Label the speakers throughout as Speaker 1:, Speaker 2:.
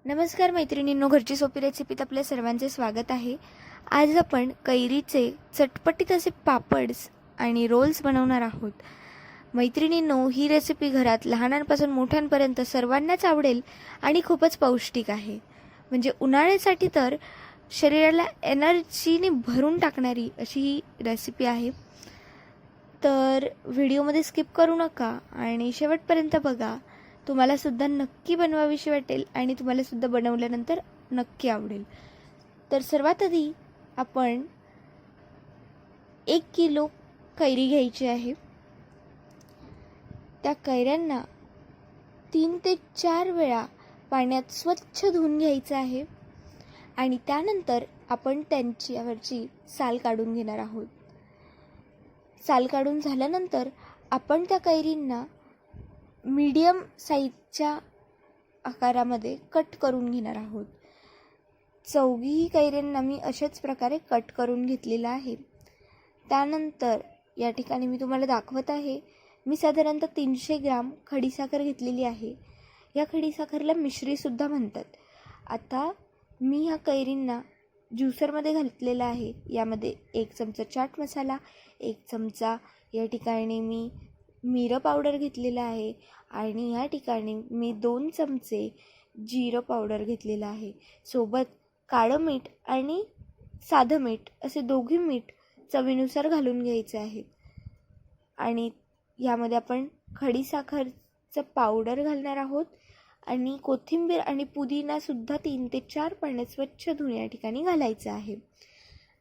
Speaker 1: नमस्कार मैत्रिणींनो, घरची सोपी रेसिपीत आपल्या सर्वांचे स्वागत आहे. आज आपण कैरीचे चटपटीत असे पापड्स आणि रोल्स बनवणार आहोत. मैत्रिणींनो, ही रेसिपी घरात लहानांपासून मोठ्यांपर्यंत सर्वांनाच आवडेल आणि खूपच पौष्टिक आहे. म्हणजे उन्हाळ्यासाठी तर शरीराला एनर्जीने भरून टाकणारी अशी ही रेसिपी आहे. तर व्हिडिओमध्ये स्किप करू नका आणि शेवटपर्यंत बघा. तुम्हाला सुद्धा नक्की बनवावीशी वाटेल आणि तुम्हाला सुद्धा बनवल्यानंतर नक्की आवडेल. तर सर्वात आधी आपण 1 किलो कैरी घ्यायची आहे. त्या कैऱ्यांना 3 ते 4 वेळा पाण्यात स्वच्छ धुवून घ्यायचं आहे आणि त्यानंतर आपण त्यांच्यावरची साल काढून घेणार आहोत. साल काढून झाल्यानंतर आपण त्या कैरींना मीडियम साईजच्या आकारामध्ये कट करून घेणार आहोत. चौघीही कैऱ्यांना मी अशाच प्रकारे कट करून घेतलेला आहे. त्यानंतर या ठिकाणी मी तुम्हाला दाखवत आहे. मी साधारणतः 300 ग्राम खडीसाखर घेतलेली आहे. या खडीसाखरला मिश्रीसुद्धा म्हणतात. आता मी ह्या कैरींना ज्युसरमध्ये घातलेला आहे. यामध्ये 1 चमचा चाट मसाला, 1 चमचा या ठिकाणी मी मिरं पावडर घेतलेलं आहे आणि या ठिकाणी मी 2 चमचे जिरं पावडर घेतलेलं आहे. सोबत काळं मीठ आणि साधं मीठ असे दोघी मीठ चवीनुसार घालून घ्यायचे आहे. आणि यामध्ये आपण खडीसाखरचं पावडर घालणार आहोत आणि कोथिंबीर आणि पुदिनासुद्धा 3 ते 4 पाण्यात स्वच्छ धुवून या ठिकाणी घालायचं आहे.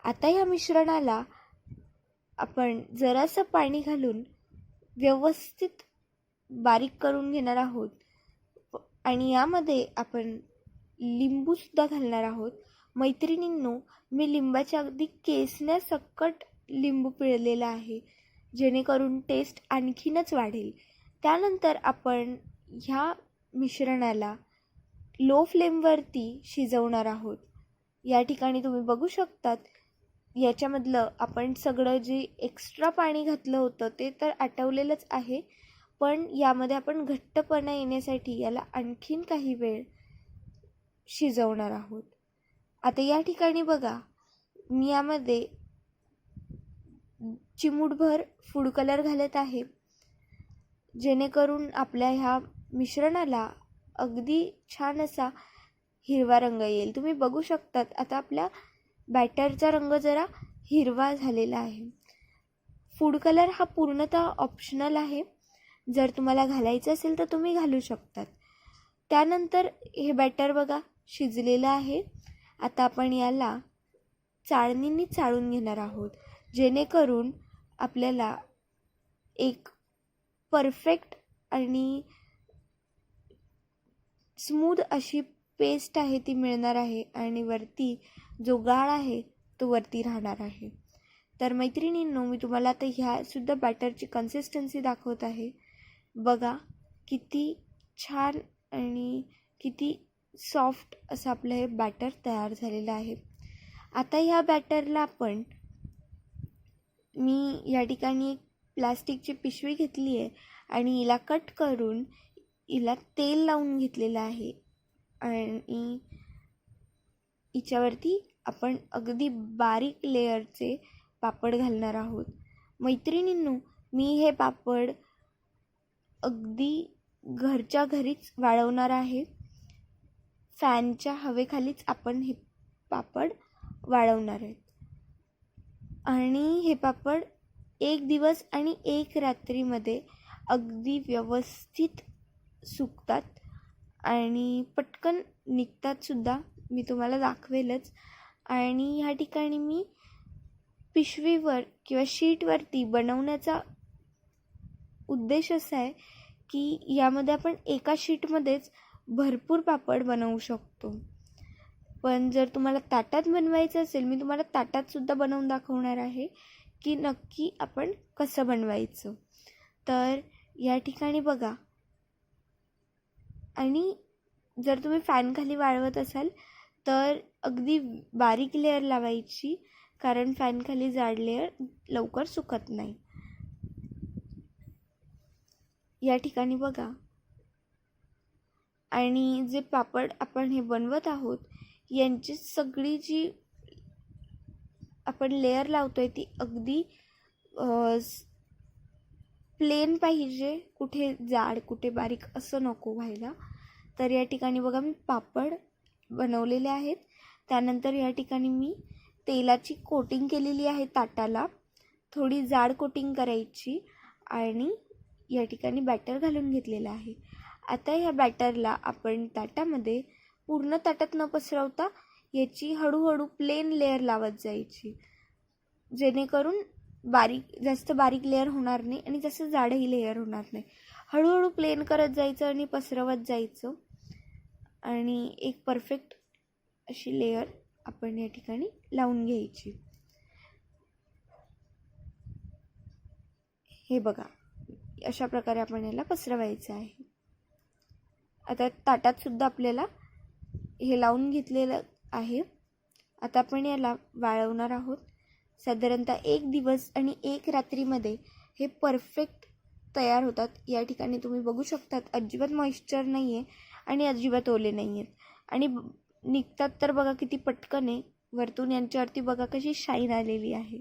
Speaker 1: आता या मिश्रणाला आपण जरासं पाणी घालून व्यवस्थित बारीक करून घेणार आहोत आणि यामध्ये आपण लिंबूसुद्धा घालणार आहोत. मैत्रिणींनो, मी लिंबाच्या अगदी केसण्यासकट लिंबू पिळलेला आहे, जेणेकरून टेस्ट आणखीनच वाढेल. त्यानंतर आपण ह्या मिश्रणाला लो फ्लेमवरती शिजवणार आहोत. या ठिकाणी तुम्ही बघू शकतात, याच्यामधलं आपण सगळं जे एक्स्ट्रा पाणी घातलं होतं ते तर आटवलेलंच आहे, पण यामध्ये आपण घट्टपणा येण्यासाठी याला आणखीन काही वेळ शिजवणार आहोत. आता या ठिकाणी बघा, मी यामध्ये चिमूटभर फूड कलर घालत आहे, जेणेकरून आपल्या ह्या मिश्रणाला अगदी छान असा हिरवा रंग येईल. तुम्ही बघू शकतात, आता आपल्या बॅटरचा रंग जरा हिरवा झालेला आहे. फूड कलर हा पूर्णतः ऑप्शनल आहे. जर तुम्हाला घालायचं असेल तर तुम्ही घालू शकतात. त्यानंतर हे बॅटर बघा शिजलेलं आहे. आता आपण याला चाळणीने चाळून घेणार आहोत, जेणेकरून आपल्याला एक परफेक्ट आणि स्मूथ अशी पेस्ट आहे ती मिळणार आहे आणि वरती जो गाळ आहे तो वरती राहणार आहे. तर मैत्रिणींनो, मी तुम्हाला आता ह्यासुद्धा बॅटरची कन्सिस्टन्सी दाखवत आहे. बघा किती छान आणि किती सॉफ्ट असं आपलं हे बॅटर तयार झालेलं आहे. आता ह्या बॅटरला मी या ठिकाणी एक प्लास्टिकची पिशवी घेतली आहे आणि हिला कट करून हिला तेल लावून घेतलेलं आहे आणि हिच्यावरती आपण अगदी बारीक लेअरचे पापड घालणार आहोत. मैत्रिणींनो, मी हे पापड अगदी घरच्या घरीच वाळवणार आहे. फॅनच्या हवेखालीच आपण हे पापड वाळवणार आहेत आणि हे पापड 1 दिवस आणि 1 रात्रीमध्ये अगदी व्यवस्थित सुकतात आणि पटकन निघतात सुद्धा. मी तुम्हाला दाखवेलच. आणि ह्या ठिकाणी मी पिशवीवर किंवा शीटवरती बनवण्याचा उद्देश असा आहे की यामध्ये आपण एका शीटमध्येच भरपूर पापड बनवू शकतो. पण जर तुम्हाला ताटात बनवायचं असेल, मी तुम्हाला ताटातसुद्धा बनवून दाखवणार आहे की नक्की आपण कसं बनवायचं. तर या ठिकाणी बघा, आणि जर तुम्ही फॅनखाली वाळवत असाल तर अगदी बारीक लेअर लावायची, कारण फॅनखाली जाड लेअर लवकर सुकत नाही. या ठिकाणी बघा, आणि जे पापड आपण हे बनवत आहोत यांची सगळी जी आपण लेअर लावतोय ती अगदी प्लेन पाहिजे, कुठे जाड कुठे बारीक असं नको व्हायला. तर या ठिकाणी बघा मी पापड बनवलेले आहेत. त्यानंतर या ठिकाणी मी तेलाची कोटिंग केलेली आहे ताटाला, थोडी जाड कोटिंग करायची आणि या ठिकाणी बॅटर घालून घेतलेलं आहे. आता ह्या बॅटरला आपण ताटामध्ये पूर्ण ताटात न पसरवता याची हळूहळू प्लेन लेअर लावत जायची, जेणेकरून जास्त बारीक लेअर होणार नाही आणि जास्त जाडही लेअर होणार नाही. हळूहळू प्लेन करत जायचं आणि पसरवत जायचं आणि एक परफेक्ट अशी लेअर आपण या ठिकाणी लावून घ्यायची. हे बघा, अशा प्रकारे आपण याला पसरवायचं आहे. आता ताटात सुद्धा आपल्याला हे लावून घेतलेलं आहे. आता आपण याला वाळवणार आहोत. साधारणतः 1 दिवस आणि 1 रात्रीमध्ये हे परफेक्ट तयार होतात. या ठिकाणी तुम्ही बघू शकतात अजिबात मॉइश्चर नाही आहे आणि अजिबात ओले नाही आहेत आणि निघतात तर बघा किती पटकन आहे. वरतून यांच्यावरती बघा कशी शाईन आलेली आहे.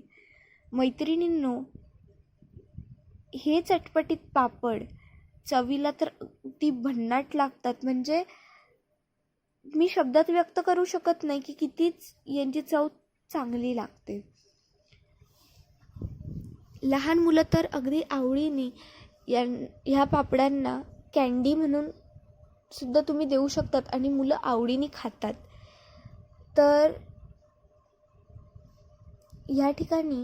Speaker 1: मैत्रिणींनो, हे चटपटीत पापड चवीला तर ती भन्नाट लागतात, म्हणजे मी शब्दात व्यक्त करू शकत नाही की कितीच यांची चव चांगली लागते. लहान मुलं तर अगदी आवडीने ह्या पापडांना कँडी म्हणून सुद्धा तुम्ही देऊ शकतात आणि मुलं आवडीने खातात. तर या ठिकाणी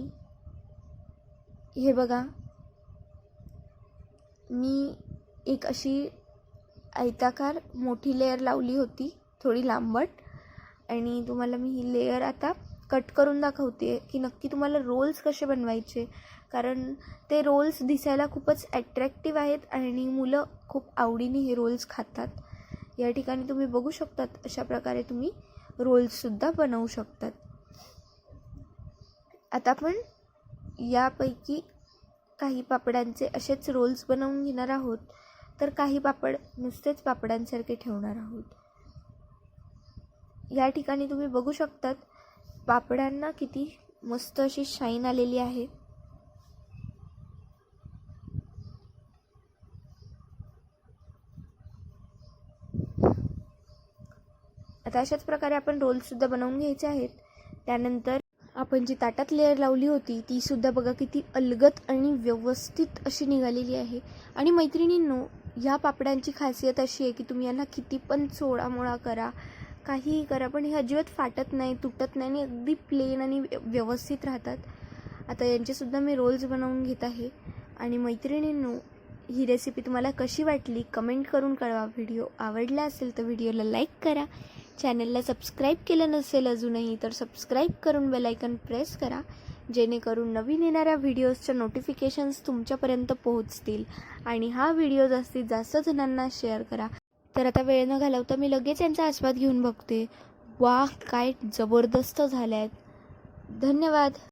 Speaker 1: हे बघा, मी एक अशी आयताकार मोठी लेअर लावली होती, थोडी लांबट, आणि तुम्हाला मी ही लेअर आता कट करून दाखवते की नक्की तुम्हाला रोल्स कसे बनवायचे, कारण ते रोल्स दिसायला खूपच ॲट्रॅक्टिव्ह आहेत आणि मुलं खूप आवडीने हे रोल्स खातात. या ठिकाणी तुम्ही बघू शकतात अशा प्रकारे तुम्ही रोल्ससुद्धा बनवू शकतात. आता आपण यापैकी काही पापडांचे असेच रोल्स बनवून घेणार आहोत, तर काही पापड नुसतेच पापडांसारखे ठेवणार आहोत. या ठिकाणी तुम्ही बघू शकतात पापडांना किती मस्त अशी शाईन आलेली आहे. आता अशाच प्रकारे आपण रोल्ससुद्धा बनवून घ्यायचे आहेत. त्यानंतर आपण जी ताटात लेअर लावली होती ती सुद्धा बघा किती अलगद आणि व्यवस्थित अशी निघालेली आहे. आणि मैत्रिणींनो, ह्या पापडांची खासियत अशी आहे की तुम्ही यांना किती पण चोळामोळा करा, काहीही करा, पण हे अजिबात फाटत नाही, तुटत नाही आणि अगदी प्लेन आणि व्यवस्थित राहतात. आता यांचेसुद्धा मी रोल्स बनवून घेत आहे. आणि मैत्रिणींनो, ही रेसिपी तुम्हाला कशी वाटली कमेंट करून कळवा. व्हिडिओ आवडला असेल तर व्हिडिओला लाईक करा. चॅनलला सबस्क्राईब केलं नसेल अजूनही तर सबस्क्राईब करून बेल आयकॉन प्रेस करा, जेणेकरून नवीन येणाऱ्या व्हिडिओजच्या नोटिफिकेशन्स तुमच्यापर्यंत पोहोचतील. आणि हा व्हिडिओ जास्तीत जास्त जणांना शेअर करा. तर आता वेळ न घालवता मी लगेच यांचा आस्वाद घेऊन बघते. वाह, काय जबरदस्त झाले आहेत. धन्यवाद.